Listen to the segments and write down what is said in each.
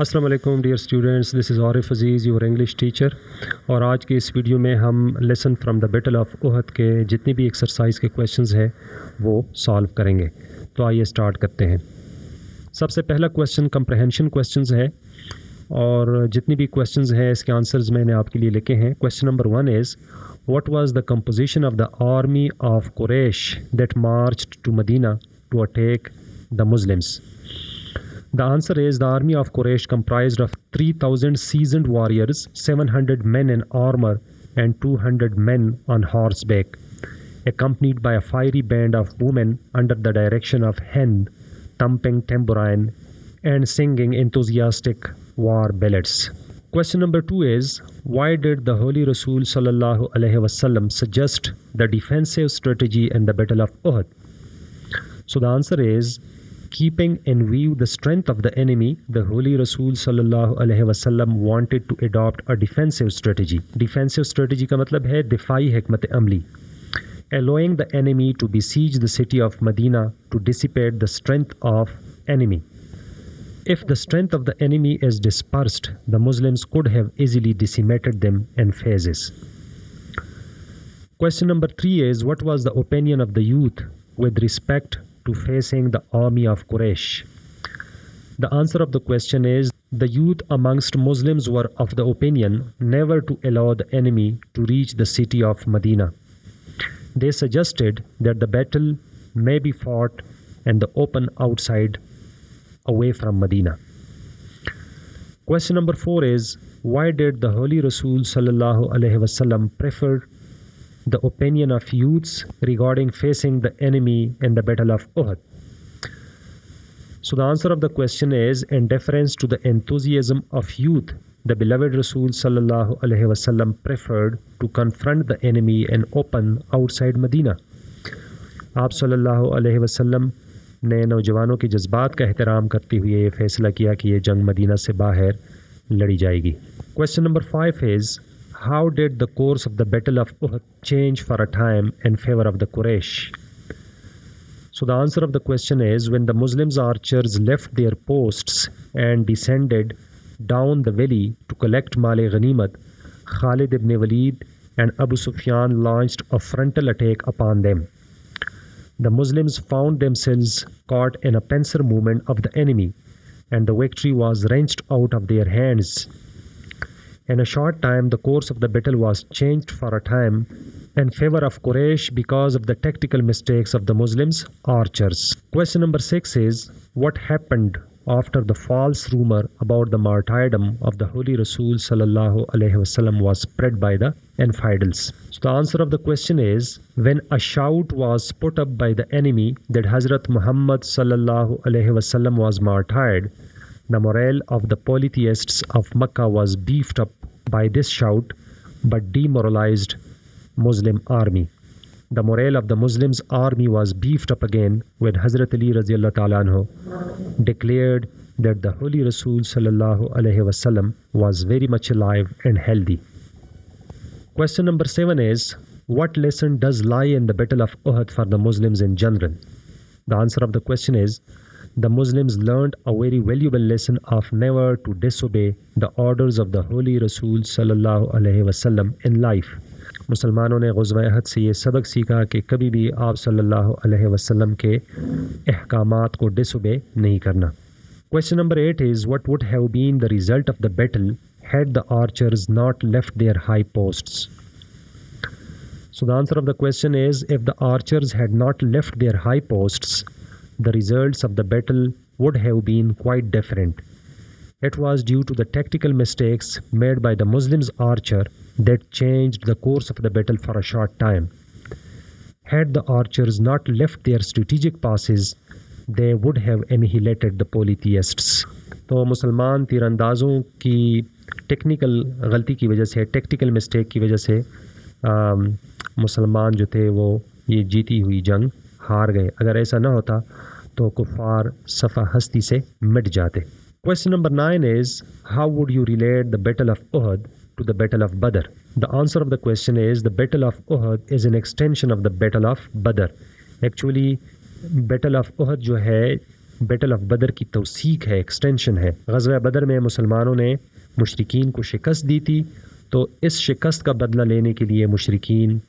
अस्सलाम वालेकुम dear students, this is Arif Aziz your English teacher. और आज के इस वीडियो में हम lesson from the battle of Uhud के जितनी भी एक्सरसाइज के क्वेश्चंस हैं वो सॉल्व करेंगे। तो आइए स्टार्ट करते हैं। सबसे पहला क्वेश्चन कंप्रहेंशन क्वेश्चंस है और जितनी भी क्वेश्चंस हैं इसके आंसर्स मैंने आपके लिए लिखे हैं। Question number 1 is what was the composition of the army of Quraish that marched to Medina to attack the Muslims. The answer is the army of Quraysh comprised of 3,000 seasoned warriors, 700 men in armor and 200 men on horseback, accompanied by a fiery band of women under the direction of Hind, thumping tambourine and singing enthusiastic war ballads. Question number 2 is, why did the Holy Rasul sallallahu alaihi wasallam suggest the defensive strategy in the Battle of Uhud? So the answer is, keeping in view the strength of the enemy, the Holy Rasul sallallahu alaihi wasallam wanted to adopt a defensive strategy. Defensive strategy का मतलब है दिफाई हिकमत अमली, allowing the enemy to besiege the city of Medina to dissipate the strength of enemy. If the strength of the enemy is dispersed, the Muslims could have easily decimated them in phases. Question number 3 is, what was the opinion of the youth with respect to facing the army of Quraysh? The answer of the question is, the youth amongst Muslims were of the opinion never to allow the enemy to reach the city of Medina. They suggested that the battle may be fought in the open outside away from Medina. Question number 4 is, why did the Holy Rasul sallallahu alaihi wasallam prefer the opinion of youths regarding facing the enemy in the Battle of Uhud? So the answer of the question is, in deference to the enthusiasm of youth, the beloved Rasul sallallahu alaihi wasallam preferred to confront the enemy in open outside Medina. आप सल्लल्लाहु अलैहि वसल्लम ने नौजवानों के जज्बात का एहतराम करते हुए ये फैसला किया कि ये जंग मदीना से बाहर लड़ी जाएगी। Question number 5 is, how did the course of the Battle of Uhud change for a time in favor of the Quraysh? So the answer of the question is, when the Muslims archers left their posts and descended down the valley to collect Male Ghanimat, Khalid ibn Walid and Abu Sufyan launched a frontal attack upon them. The Muslims found themselves caught in a pincer movement of the enemy, and the victory was wrenched out of their hands. In a short time, the course of the battle was changed for a time in favor of Quraysh because of the tactical mistakes of the Muslims archers. Question number 6 is, what happened after the false rumor about the martyrdom of the Holy Rasul sallallahu alaihi wasallam was spread by the infidels? So the answer of the question is, when a shout was put up by the enemy that Hazrat Muhammad sallallahu alaihi wasallam was martyred, the morale of the polytheists of Makkah was beefed up by this shout but demoralized Muslim army. The morale of the Muslims army was beefed up again when Hazrat Ali radiyallahu ta'ala anhu declared that the Holy Rasul sallallahu alaihi wasallam was very much alive and healthy. Question number 7 is, what lesson does lie in the Battle of Uhud for the Muslims in general? The answer of the question is, the Muslims learned a very valuable lesson of never to disobey the orders of the Holy Rasul sallallahu alaihi wasallam in life. मुसलमानों ने ग़ज़वा अहद से ये सबक सीखा कि कभी भी आप सल्लल्लाहु अलैहि वसल्लम के अहकामात को डिसोबे नहीं करना। Question number 8 is, what would have been the result of the battle had the archers not left their high posts? So the answer of the question is, if the archers had not left their high posts, the results of the battle would have been quite different. It was due to the tactical mistakes made by the Muslims archer that changed the course of the battle for a short time. Had the archers not left their strategic passes, they would have annihilated the polytheists. तो मुसलमान तीरंदाज़ों की technical गलती की वजह से, tactical mistake की वजह से मुसलमान जो थे वो ये जीती हुई जंग हार गए। अगर ऐसा ना होता तो कुफ़ार सफ़ा हस्ती से मिट जाते। Question number 9 is, how would you relate the Battle of Uhud to the Battle of Badr? The answer of the question is, the Battle of Uhud is an extension of the Battle of Badr. Actually, Battle of Uhud जो है battle of बदर की तौसीक है, extension है। ग़ज़वा बदर में मुसलमानों ने मुशरिकीन को शिकस्त दी थी, तो इस शिकस्त का बदला लेने के लिए मुशरिकीन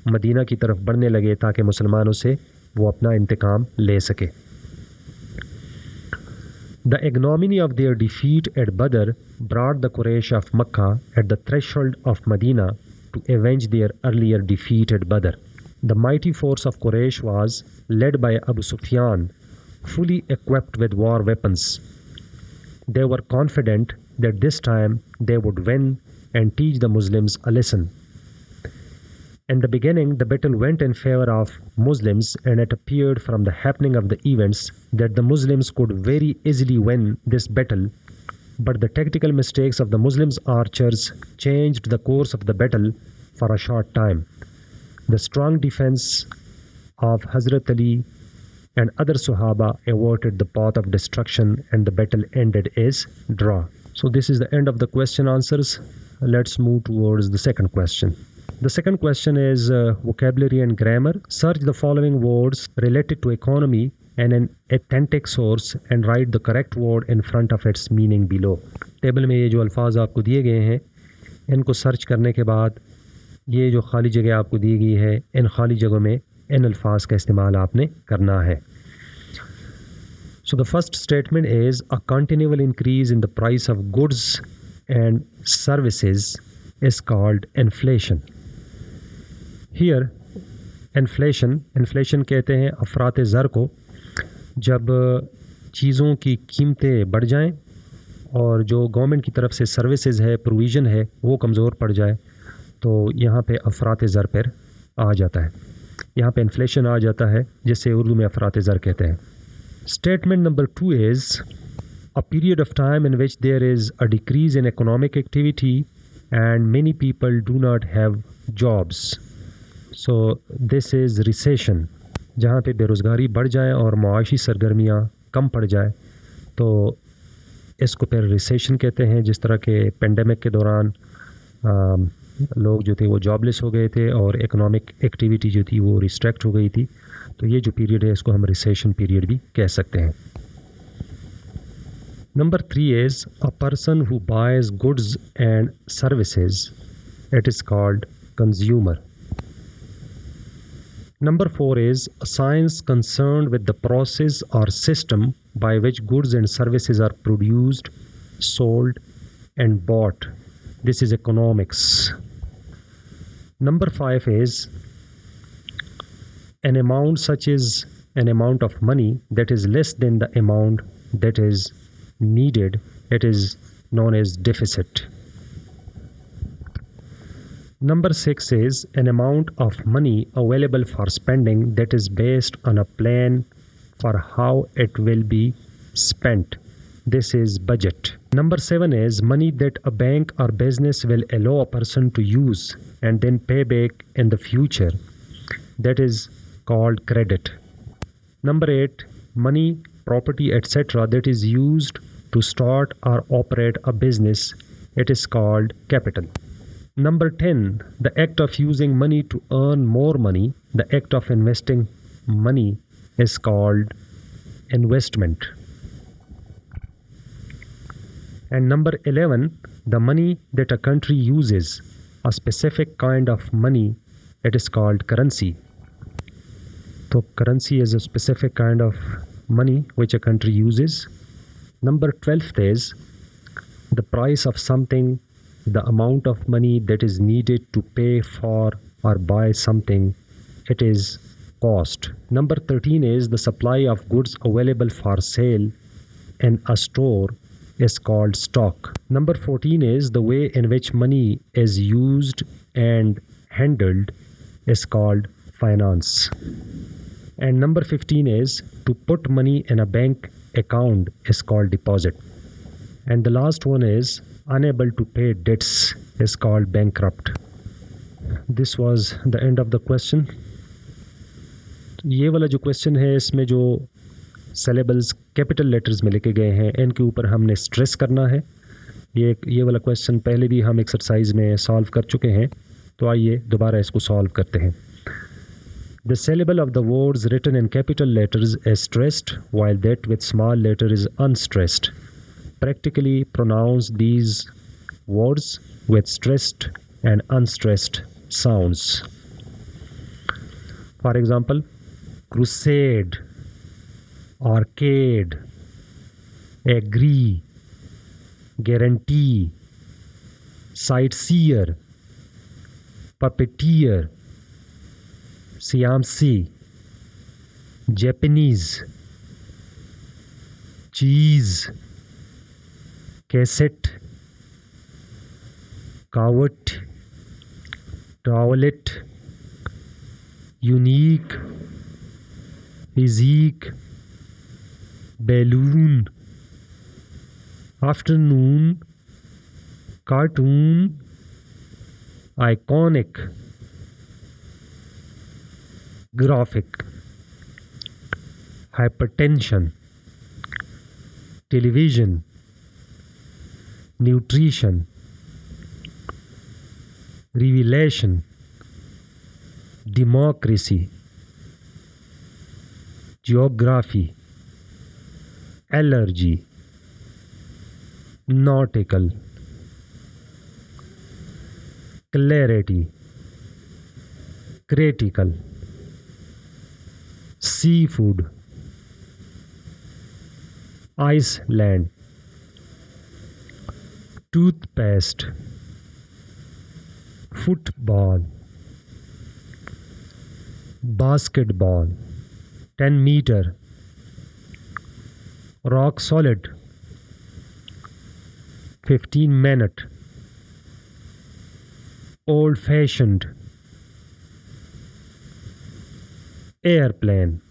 मदीना की तरफ बढ़ने लगे ताकि मुसलमानों से वो अपना इंतकाम ले सके। The ignominy of their defeat at Badr brought the Quraysh of Makkah at the threshold of Medina to avenge their earlier defeat at Badr. The mighty force of Quraysh was led by Abu Sufyan, fully equipped with war weapons. They were confident that this time they would win and teach the Muslims a lesson. In the beginning, the battle went in favor of Muslims, and it appeared from the happening of the events that the Muslims could very easily win this battle. But the tactical mistakes of the Muslims archers changed the course of the battle for a short time. The strong defense of Hazrat Ali and other Sahaba averted the path of destruction, and the battle ended as draw. So this is the end of the question answers. Let's move towards the second question. The second question is vocabulary and grammar. Search the following words related to economy and an authentic source and write the correct word in front of its meaning below. Table में ये जो अल्फाज आपको दिए गए हैं, इनको search करने के बाद ये जो खाली जगह आपको दी गई है, इन खाली जगहों में इन अल्फाज का इस्तेमाल आपने करना है. So the first statement is a continual increase in the price of goods and services is called inflation. Here inflation कहते हैं अफरात ज़र को, जब चीज़ों की कीमतें बढ़ जाएं और जो गवर्नमेंट की तरफ से सर्विसेज है, प्रोविज़न है, वो कमज़ोर पड़ जाए, तो यहाँ पे अफरात ज़र पर आ जाता है, यहाँ पे इन्फ्लेशन आ जाता है, जिसे उर्दू में अफरात ज़र कहते हैं. Statement number 2 is a period of time in which there is a decrease in economic activity and many people do not have jobs. So this is recession. जहाँ पे बेरोज़गारी बढ़ जाए और मुआशी सरगर्मियाँ कम पड़ जाए, तो इसको फिर रिसेशन कहते हैं. जिस तरह के पेंडेमिक के दौरान लोग जो थे वो जॉबलेस हो गए थे और इकोनॉमिक एक्टिविटी जो थी वो रिस्ट्रिक्ट हो गई थी, तो ये जो पीरियड है इसको हम रिसेशन पीरियड भी कह सकते हैं. Number 3 is a person who buys goods and services. It is called consumer. Number 4 is a science concerned with the process or system by which goods and services are produced, sold, and bought. This is economics. Number 5 is an amount such as an amount of money that is less than the amount that is needed. It is known as deficit. Number 6 is an amount of money available for spending that is based on a plan for how it will be spent. This is budget. Number 7 is money that a bank or business will allow a person to use and then pay back in the future. That is called credit. Number 8, money, property, etc. that is used to start or operate a business. It is called capital. Number 10, the act of using money to earn more money. The act of investing money is called investment. And number 11, the money that a country uses, a specific kind of money, it is called currency. So currency is a specific kind of money which a country uses. Number 12 is the price of something, the amount of money that is needed to pay for or buy something. It is cost. Number 13 is the supply of goods available for sale in a store is called stock. Number 14 is the way in which money is used and handled is called finance. And number 15 is to put money in a bank account is called deposit. And the last one is unable to pay debts is called bankrupt. This was the end of the question. ये वाला जो question है इसमें जो syllables capital letters में लिखे गए हैं इनके ऊपर हमने स्ट्रेस करना है. ये वाला क्वेश्चन पहले भी हम एक्सरसाइज में सॉल्व कर चुके हैं, तो आइए दोबारा इसको सॉल्व करते हैं. The syllable of the words written in capital letters is stressed, while that with small letter is unstressed. Practically pronounce these words with stressed and unstressed sounds. For example, crusade, arcade, agree, guarantee, sightseer, puppeteer, Siamsi, Japanese, cheese, cassette, cowet, toilet, unique, physique, balloon, afternoon, cartoon, iconic, graphic, hypertension, television, nutrition, revelation, democracy, geography, allergy, nautical, clarity, critical, seafood, Iceland, toothpaste, football, basketball, 10 meter, rock solid, 15 minute, old fashioned, airplane,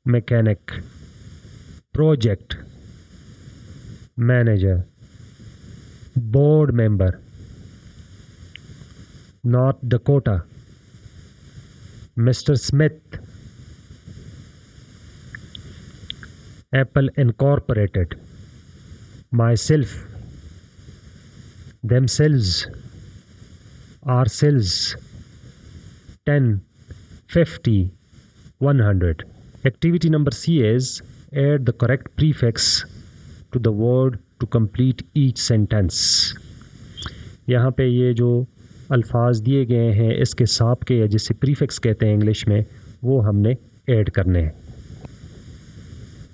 mechanic, project, manager, board member, North Dakota, Mr. Smith, Apple Incorporated, myself, themselves, ourselves, 10, 50, 100. Activity number C is add the correct prefix to the word to complete each sentence. यहाँ पे ये जो अल्फाज दिए गए हैं इसके साथ के या जिसे प्रीफिक्स कहते हैं इंग्लिश में वो हमने ऐड करने हैं.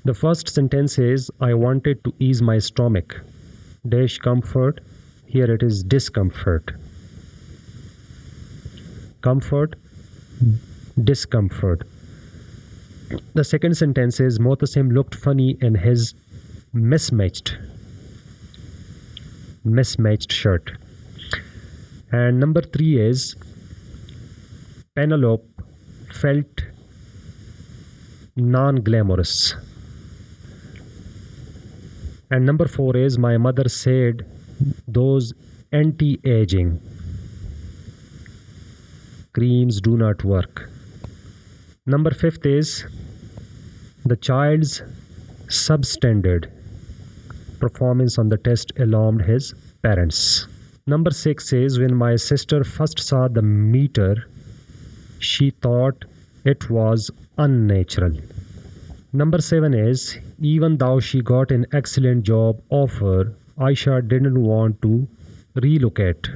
The first sentence is I wanted to ease my stomach. Dash comfort. Here it is discomfort. Comfort, discomfort. The second sentence is Motasim looked funny in his mismatched shirt. And number 3 is Penelope felt non-glamorous. And number 4 is my mother said those anti-aging creams do not work. Number 5 is the child's substandard performance on the test alarmed his parents. Number 6 is when my sister first saw the meter, she thought it was unnatural. Number 7 is even though she got an excellent job offer, Aisha didn't want to relocate.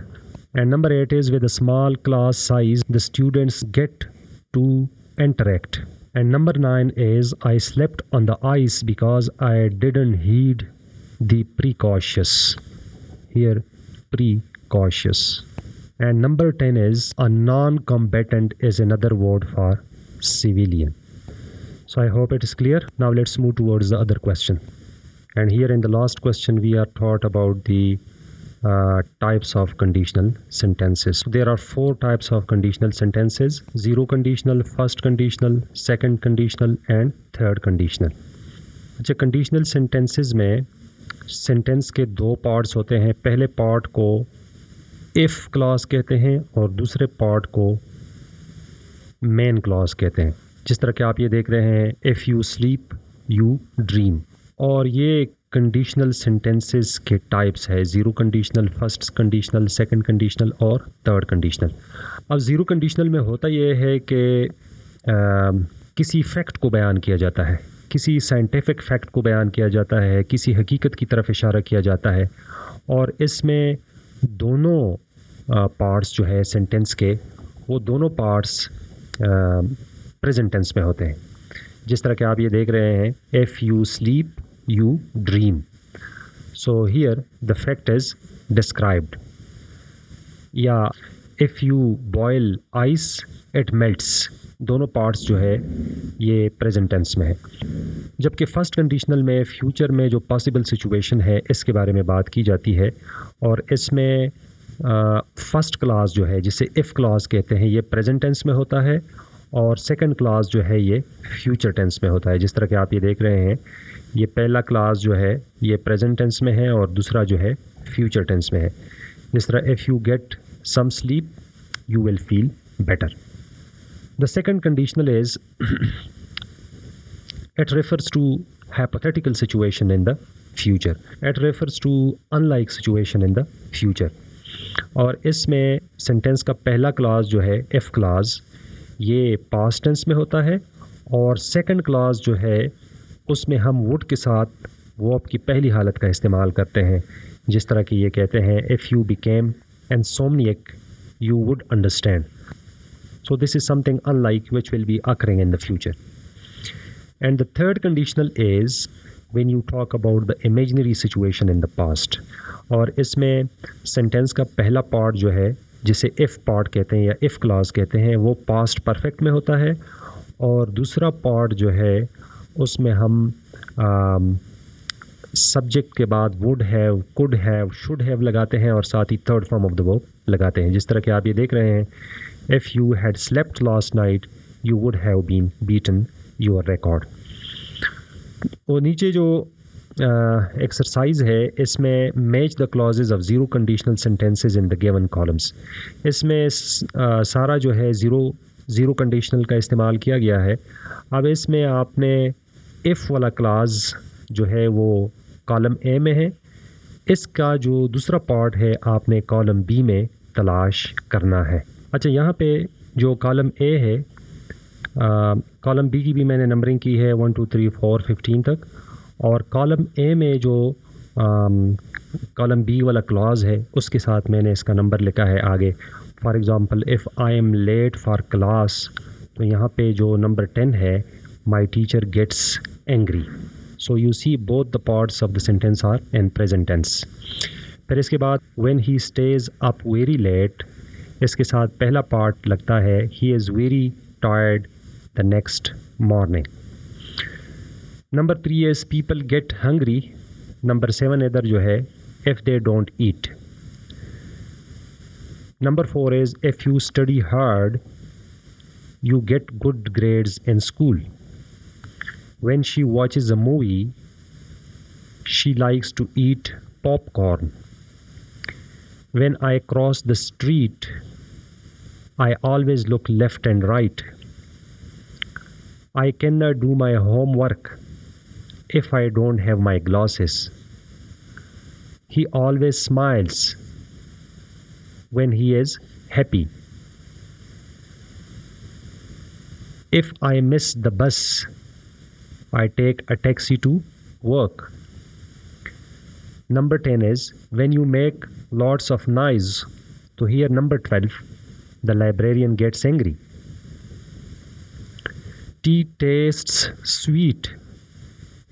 And number 8 is with a small class size, the students get to interact. And number 9 is I slept on the ice because I didn't heed the precautious. Here, precautious. And number 10 is a non-combatant is another word for civilian. So I hope it is clear. Now let's move towards the other question. And here in the last question we are taught about the types of conditional sentences. There are 4 types of conditional sentences: zero conditional, first conditional, second conditional and third conditional. अच्छा, conditional sentences में sentence के 2 parts होते हैं. पहले part को if clause कहते हैं और दूसरे पार्ट को मेन क्लॉज कहते हैं. जिस तरह के आप ये देख रहे हैं, if you sleep you dream. और ये कंडीशनल सेंटेंसेस के टाइप्स है, zero conditional, first conditional, second conditional और थर्ड कंडीशनल। अब ज़ीरो कंडीशनल में होता ये है कि किसी फैक्ट को बयान किया जाता है, किसी साइंटिफिक फैक्ट को बयान किया जाता है, किसी हकीकत की तरफ इशारा किया जाता है, और इसमें दोनों पार्ट्स जो है सेंटेंस के, वो दोनों पार्ट्स प्रेजेंट टेंस में होते हैं। जिस तरह के आप ये देख रहे हैं, if you sleep you dream, so here the fact is described. या if you boil ice it melts, दोनों पार्ट्स जो है ये प्रेजेंट टेंस में है। जबकि फ़र्स्ट कंडीशनल में फ्यूचर में जो पॉसिबल सिचुएशन है इसके बारे में बात की जाती है, और इसमें फर्स्ट क्लास जो है जिसे इफ़ क्लास कहते हैं ये प्रेजेंट टेंस में होता है, और सेकंड क्लास जो है ये फ्यूचर टेंस में होता है। जिस तरह के आप ये देख रहे हैं, ये पहला क्लास जो है ये प्रेजेंट टेंस में है और दूसरा जो है फ्यूचर टेंस में है। जिस तरह if you get some sleep you will feel better. The second conditional is it refers to hypothetical situation in the future. It refers to unlike situation in the future. और इसमें sentence का पहला class जो है if class ये past tense में होता है, और सेकंड क्लास जो है उसमें हम वुड के साथ वर्ब की पहली हालत का इस्तेमाल करते हैं। जिस तरह की ये कहते हैं, if you became insomniac you would understand. So this is something unlike which will be occurring in the future. And the third conditional is when you talk about the imaginary situation in the past. और इसमें sentence का पहला part जो है जिसे if part कहते हैं या इफ़ क्लॉज कहते हैं वो पास्ट परफेक्ट में होता है, और दूसरा पार्ट जो है उसमें हम सब्जेक्ट के बाद would have, could have, should have लगाते हैं, और साथ ही third form of the verb लगाते हैं। जिस तरह के आप ये देख रहे हैं, If you had slept last night, you would have been beaten your record. और नीचे जो एक्सरसाइज है इसमें match the clauses of zero conditional sentences in the given columns. इसमें सारा जो है ज़ीरो कंडीशनल का इस्तेमाल किया गया है। अब इसमें आपने इफ़ वाला क्लाज जो है वो कॉलम ए में है, इसका जो दूसरा पार्ट है आपने कॉलम बी में तलाश करना है। अच्छा, यहाँ पे जो कॉलम ए है, कॉलम बी की भी मैंने नंबरिंग की है 1 2 3 4 15 तक, और कॉलम ए में जो कॉलम बी वाला क्लॉज है उसके साथ मैंने इसका नंबर लिखा है आगे। For example, if I am late for class, तो यहाँ पे जो नंबर 10 है, my teacher gets angry. So you see both the parts of the sentence are in present tense. फिर इसके बाद when he stays up very late, इसके साथ पहला पार्ट लगता है he is very tired the next morning. Number 3 is people get hungry. Number 7 इधर जो है if they don't eat. Number 4 is if you study hard you get good grades in school. When she watches a movie she likes to eat popcorn. When I cross the street, I always look left and right. I cannot do my homework if I don't have my glasses. He always smiles when he is happy. If I miss the bus, I take a taxi to work. Number 10 is when you make lots of noise. So here number 12, the librarian gets angry. Tea tastes sweet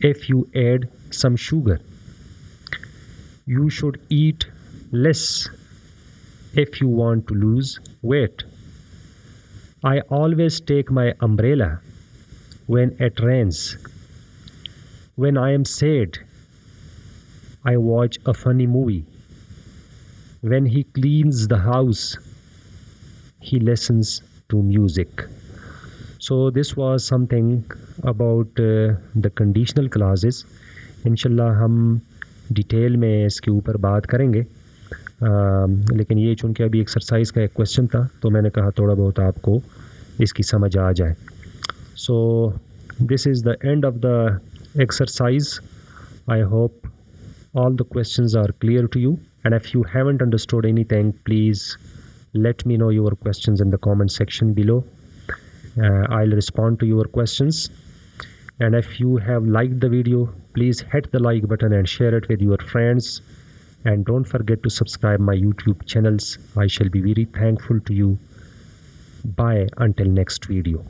if you add some sugar. You should eat less if you want to lose weight. I always take my umbrella when it rains. When I am sad, I watch a funny movie. When he cleans the house, he listens to music. So this was something about the conditional clauses. इंशाल्लाह हम detail में इसके ऊपर बात करेंगे, लेकिन ये चूँकि अभी एक्सरसाइज का एक क्वेश्चन था तो मैंने कहा थोड़ा बहुत आपको इसकी समझ आ जाए। So this is the end of the exercise I hope all the questions are clear to you. And if you haven't understood anything, please let me know your questions in the comment section below. I'll respond to your questions. And if you have liked the video, please hit the like button and share it with your friends. And don't forget to subscribe my YouTube channels. I shall be very thankful to you. Bye until next video.